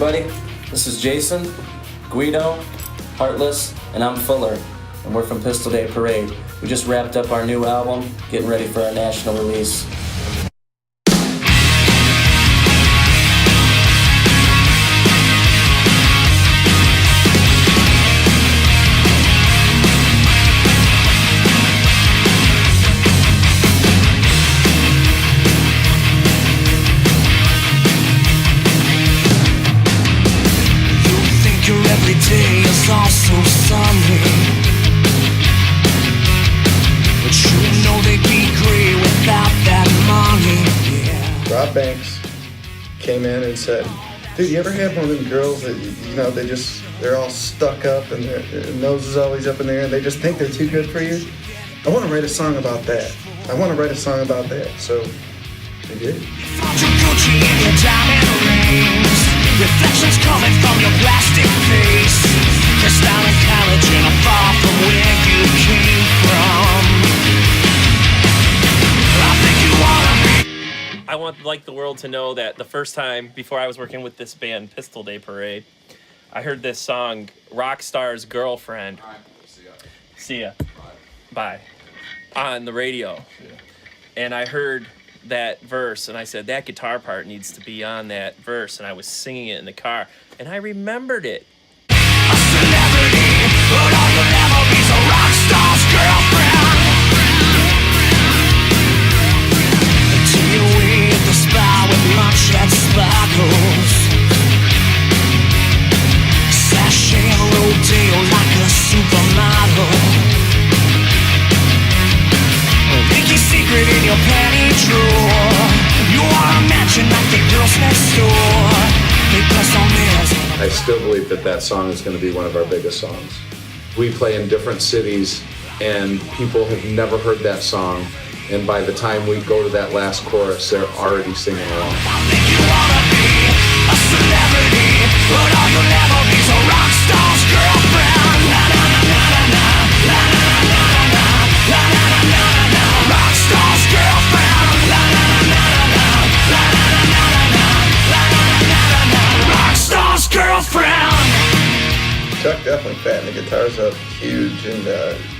everybody. This is Jason, Guido, Heartless, and I'm Fuller, and we're from Pistol Day Parade. We just wrapped up our new album, getting ready for our national release. Rob Banks came in and said, dude, you ever had one of them girls that, they're all stuck up and their nose is always up in the air and they just think they're too good for you? I want to write a song about that. So we did. Reflections coming from your plastic face. Crystal and collagen are far from where you came from. I want the world to know that the first time before I was working with this band, Pistol Day Parade, I heard this song, Rockstar's Girlfriend. See ya. Bye. On the radio. And I heard that verse and I said, that guitar part needs to be on that verse, and I was singing it in the car and I remembered it. A celebrity, but all you'll ever be is a rock star's girlfriend. Until you hit the spot with lunch that sparkles, sashing a rodeo like a supermodel. Pinky secret in your panty drawer. You are a mansion like the girls next door. They press on theirs. I still believe that song is going to be one of our biggest songs. We play in different cities and people have never heard that song, and by the time we go to that last chorus, they're already singing along. I think you wanna be a celebrity, but all you'll ever be is a rock star's girlfriend. La la la la la la la la la la la la la la. Rock star's girlfriend. La la la la la la la la la la la la la. Rock star's girlfriend. Chuck definitely fattened the guitars up huge, and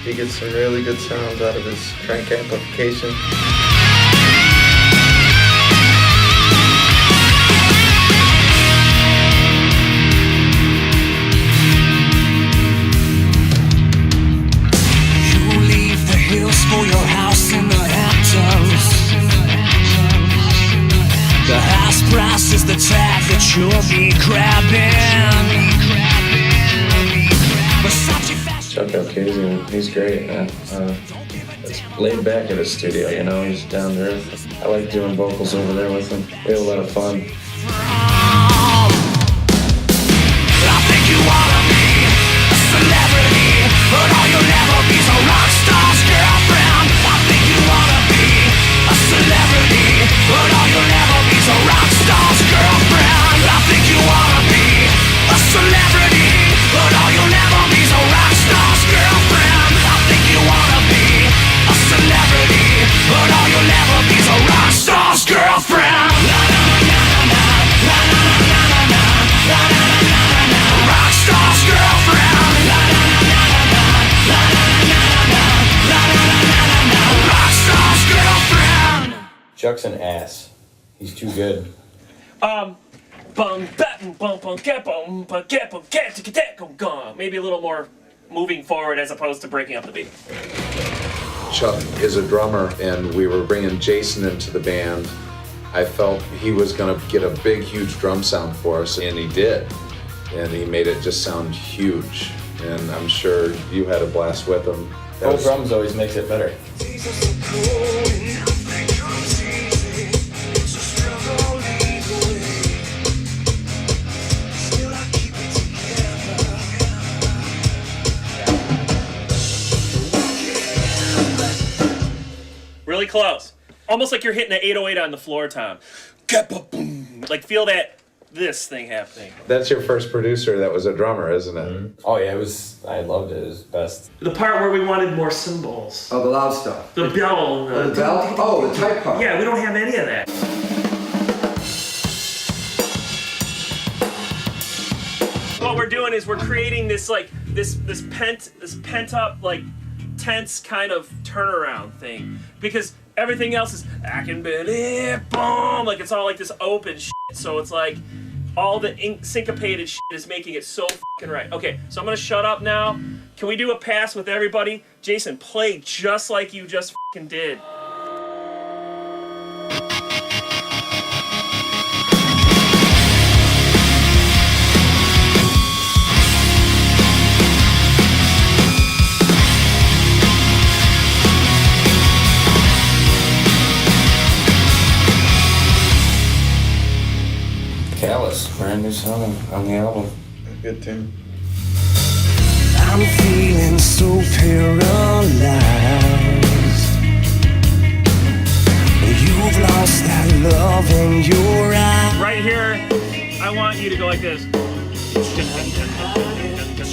he gets some really good sounds out of his crank amplification. You leave the hills for your house in the Hamptons. The house price is the tag that you'll be grabbing. Chuck Elkazy, he's great, man. It's laid back at his studio, he's down to earth. I like doing vocals over there with him. We have a lot of fun. I think you wanna be a celebrity, but all you'll ever be is a rock star's girlfriend. I think you wanna be a celebrity, but all you'll ever be is a rock star's girlfriend. I think you wanna be a celebrity, but all you'll ever be is a rock star's girlfriend. I think you wanna be a celebrity, but all you'll ever be is a rock star's girlfriend. La la la la la la la la la la la la la. Rock star's girlfriend. La la la la la la la la la la la. Rock star's girlfriend. Chuck's an ass. He's too good. Maybe a little more moving forward as opposed to breaking up the beat. Chuck is a drummer, and we were bringing Jason into the band. I felt he was going to get a big, huge drum sound for us, and he did. And he made it just sound huge. And I'm sure you had a blast with him. Drums always makes it better. Really close. Almost like you're hitting an 808 on the floor, Tom. Like feel this thing happening. That's your first producer that was a drummer, isn't it? Mm-hmm. Oh yeah, I loved it. It was best. The part where we wanted more cymbals. Oh, the loud stuff. The bell. The bell? Oh, the tight part. Yeah, we don't have any of that. what we're doing is we're creating this like this pent up like tense kind of turnaround thing, because everything else is I can believe, boom, like it's all like this open shit. So it's like all the syncopated shit is making it so fucking right. Okay, so I'm gonna shut up now. Can we do a pass with everybody? Jason, play just like you just fucking did. Callous, brand new song on the album. Good tune. I'm feeling so paralyzed. You've lost that love in your eyes. Right here, I want you to go like this.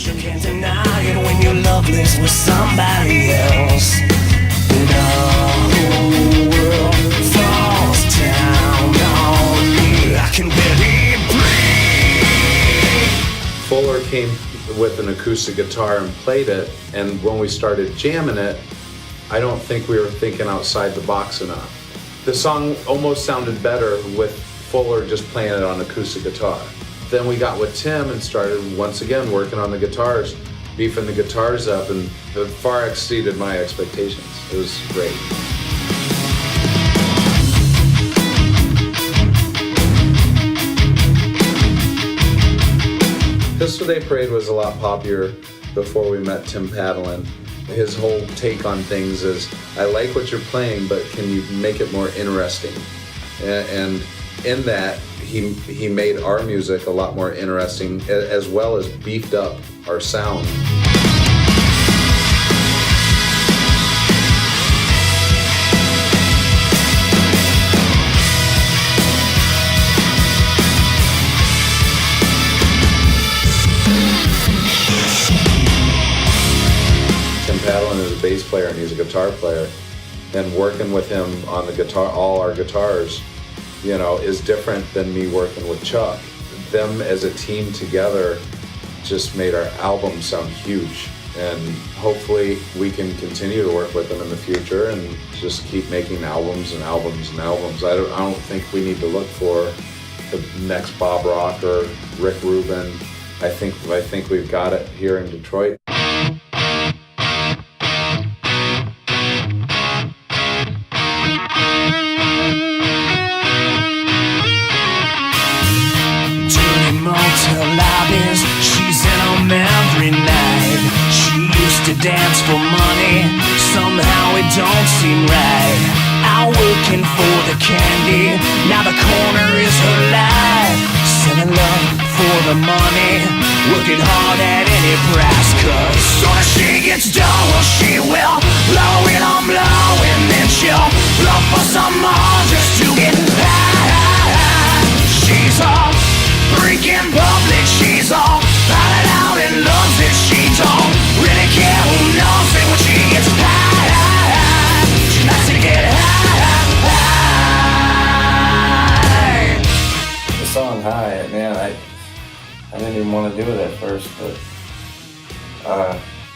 You can't deny it when you're loveless with somebody else. And the whole world falls down on me. I can barely breathe. Fuller came with an acoustic guitar and played it, and when we started jamming it, I don't think we were thinking outside the box enough. The song almost sounded better with Fuller just playing it on acoustic guitar. Then we got with Tim and started once again working on the guitars, beefing the guitars up, and it far exceeded my expectations. It was great. Pistol Day Parade was a lot popular before we met Tim Padalin. His whole take on things is, I like what you're playing, but can you make it more interesting? And in that, he made our music a lot more interesting, as well as beefed up our sound. Padalin is a bass player and he's a guitar player, and working with him on the guitar, all our guitars, you know, is different than me working with Chuck. Them as a team together just made our album sound huge, and hopefully we can continue to work with them in the future and just keep making albums and albums and albums. I don't think we need to look for the next Bob Rock or Rick Rubin. I think we've got it here in Detroit. Motel lobbies, she's in them every night. She used to dance for money, somehow it don't seem right. Out working for the candy, now the corner is her life. Selling love for the money, working hard at any price. Cause soon as she gets done, well she will blow it on blowing, then she'll look for some more just to get high. She's all freaking public, she's all out and loves it. She don't really care who knows it when she gets high. She likes to get high. The song High, man, I didn't even want to do it at first, but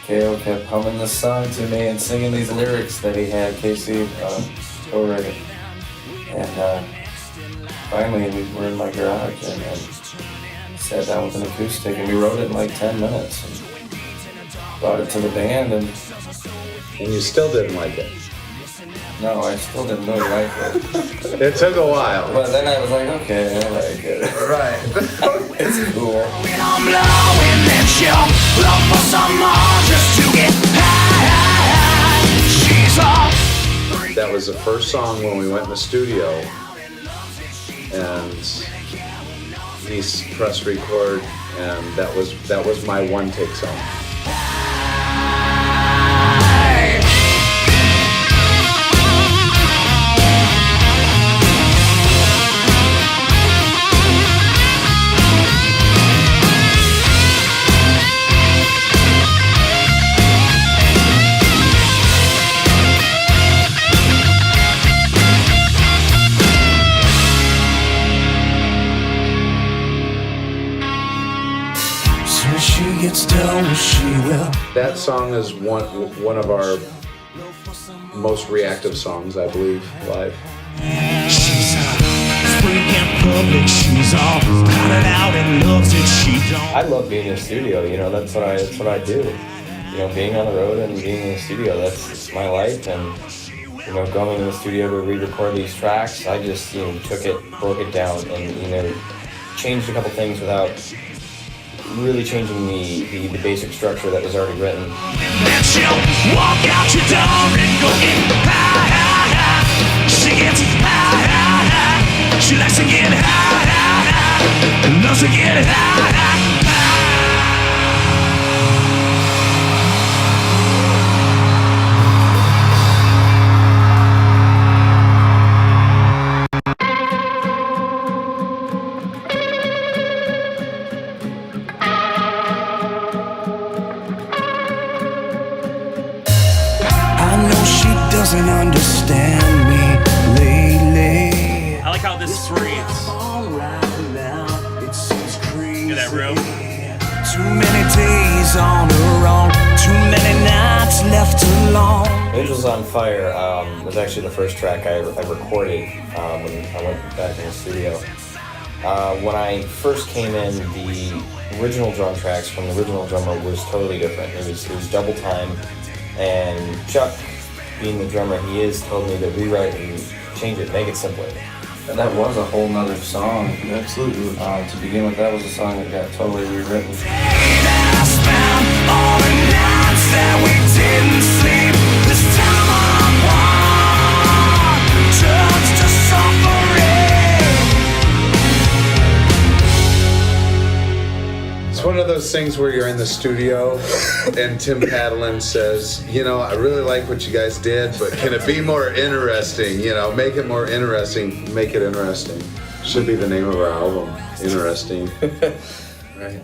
KO kept humming this song to me and singing these lyrics that he had, Casey co-wrote it. And finally we were in my garage and sat down with an acoustic and we wrote it in like 10 minutes and brought it to the band. And you still didn't like it? No, I still didn't really like it. It took a while. But then I was like, okay, I like it. Right. It's cool. I'm blowing, then she'll look for some more just to get high. She's all. That was the first song when we went in the studio, and he pressed record, and that was my one take song. That song is one of our most reactive songs, I believe, live. She's a freak in public, she's all powdered out and loves it, she don't. I love being in the studio, you know, that's what I do. You know, being on the road and being in the studio, that's my life. And, you know, going in the studio to re-record these tracks, I just, you know, took it, broke it down, and, you know, changed a couple things without really changing the basic structure that was already written. Then she'll walk out your door and go get high, high, high. She gets high, high, high. She likes to get high, high, high. And loves to get high, high, doesn't understand me lately. I like how this breathes. Look at that room. Too many days on her own, too many nights left alone. Angels on Fire was actually the first track I recorded when I went back in the studio. When I first came in, the original drum tracks from the original drummer was totally different. It was double time, and Chuck, being the drummer he is, told me to rewrite and change it, make it simpler. And that was a whole nother song. Absolutely. To begin with, that was a song that got totally rewritten. It's one of those things where you're in the studio and Tim Padlin says, you know, I really like what you guys did, but can it be more interesting? You know, make it more interesting. Make it interesting. Should be the name of our album. Interesting. Right.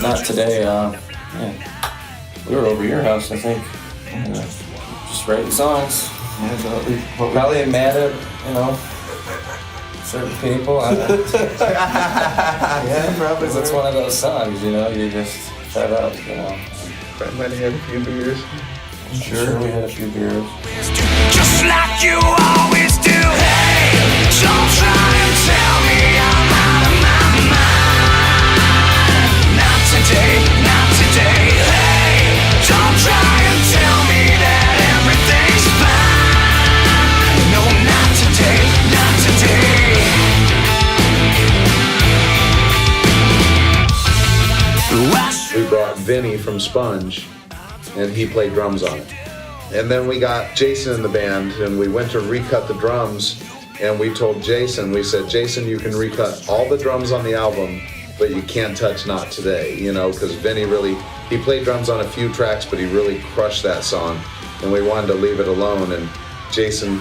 Not today. Yeah. We were over your house, I think. Just writing songs. We're probably mad at, you know, certain people. Yeah, probably. It's one of those songs, you know, you just shut up, you know. I might have had a few beers. I'm sure we had a few beers. Just like you always do. Hey, don't try and tell me I'm out of my mind. Not today, not today. Hey, don't try and tell me that everything's fine. No, not today, not today. We brought Vinny from Sponge, and he played drums on it. And then we got Jason in the band, and we went to recut the drums, and we told Jason, we said, Jason, you can recut all the drums on the album, but you can't touch Not Today, you know, because Vinny really, he played drums on a few tracks, but he really crushed that song, and we wanted to leave it alone, and Jason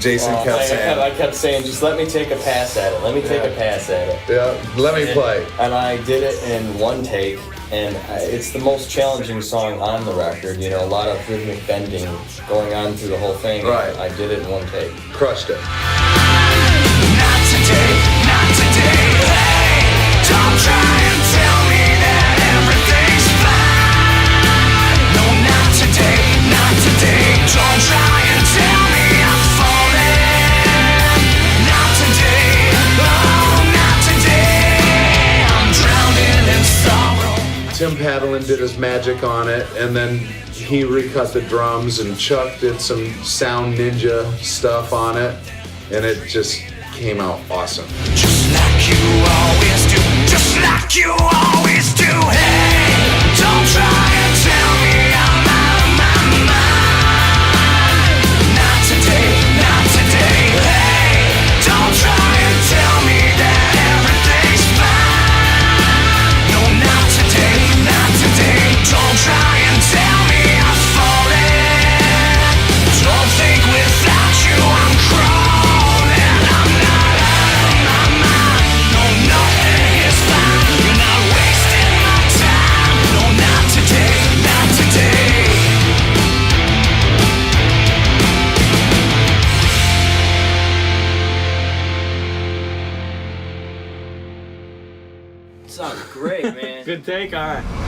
kept saying, I kept saying, just let me take a pass at it. Let me take a pass at it. yeah, let me play. And I did it in one take, and it's the most challenging song on the record. You know, a lot of rhythmic bending going on through the whole thing. Right. I did it in one take. Crushed it. Not today, not today. Hey, don't try and tell me that everything's fine. No, not today, not today. Don't try and tell me I'm falling. Not today, oh, not today. I'm drowning in sorrow. Tim Padlin did his magic on it, and then he recut the drums, and Chuck did some Sound Ninja stuff on it, and it just came out awesome. Just like you always do, just like you always do. Hey, don't try and tell me I'm out of my mind. Not today, not today. Hey, don't try and tell me that everything's fine. Sounds great, man. Good take. All right.